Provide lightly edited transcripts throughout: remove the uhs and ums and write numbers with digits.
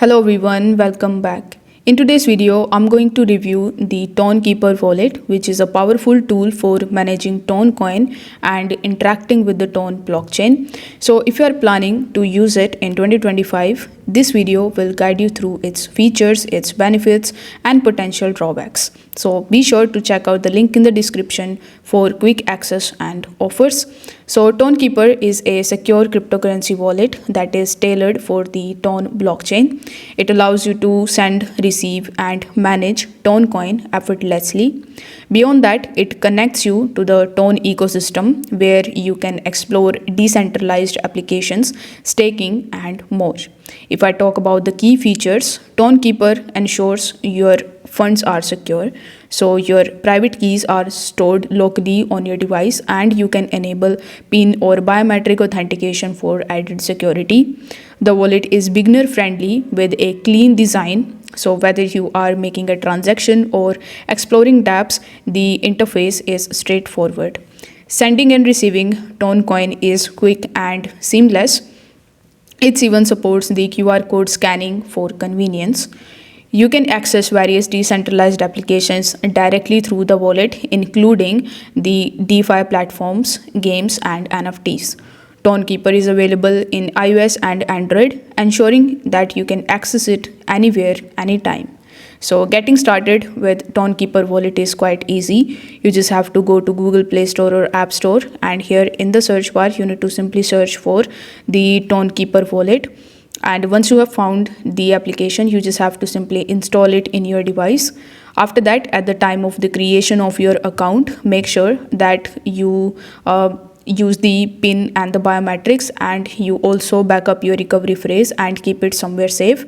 Hello everyone, welcome back. In today's video, I'm going to review the Tonkeeper Wallet, which is a powerful tool for managing Toncoin and interacting with the Ton blockchain. So if you are planning to use it in 2025, this video will guide you through its features, its benefits, and potential drawbacks. So be sure to check out the link in the description for quick access and offers. So Tonkeeper is a secure cryptocurrency wallet that is tailored for the Ton blockchain. It allows you to send, receive, and manage Toncoin effortlessly. Beyond that, it connects you to the Ton ecosystem where you can explore decentralized applications, staking, and more. If I talk about the key features, Tonkeeper ensures your funds are secure. So your private keys are stored locally on your device and you can enable PIN or biometric authentication for added security. The wallet is beginner friendly with a clean design. So whether you are making a transaction or exploring dApps, the interface is straightforward. Sending and receiving Toncoin is quick and seamless. It even supports the QR code scanning for convenience. You can access various decentralized applications directly through the wallet, including the DeFi platforms, games, and NFTs. Tonkeeper is available in iOS and Android, ensuring that you can access it anywhere, anytime. So getting started with Tonkeeper Wallet is quite easy. You just have to go to Google Play Store or App Store, and here in the search bar, you need to simply search for the Tonkeeper Wallet. And once you have found the application, you just have to simply install it in your device. After that, at the time of the creation of your account, make sure that you use the PIN and the biometrics, and you also back up your recovery phrase and keep it somewhere safe.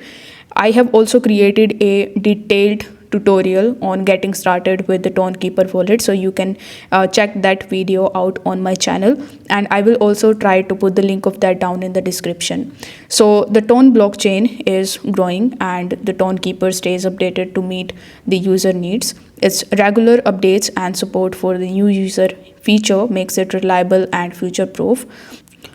I have also created a detailed tutorial on getting started with the Tonkeeper wallet, so you can check that video out on my channel, and I will also try to put the link of that down in the description. So the Ton blockchain is growing and the Tonkeeper stays updated to meet the user needs. Its regular updates and support for the new user feature makes it reliable and future proof.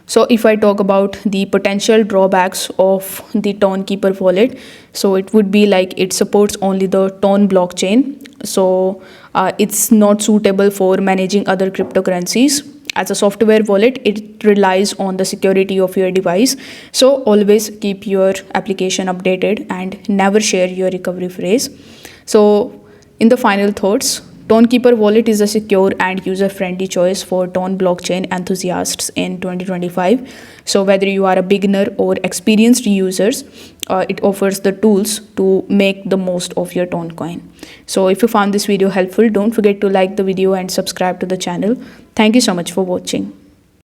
So if I talk about the potential drawbacks of the Tonkeeper wallet, so it would be like it supports only the Ton blockchain. So it's not suitable for managing other cryptocurrencies. As a software wallet, it relies on the security of your device. So always keep your application updated and never share your recovery phrase. So in the final thoughts, Tonkeeper Wallet is a secure and user-friendly choice for Ton blockchain enthusiasts in 2025. So whether you are a beginner or experienced users, it offers the tools to make the most of your Toncoin. So if you found this video helpful, don't forget to like the video and subscribe to the channel. Thank you so much for watching.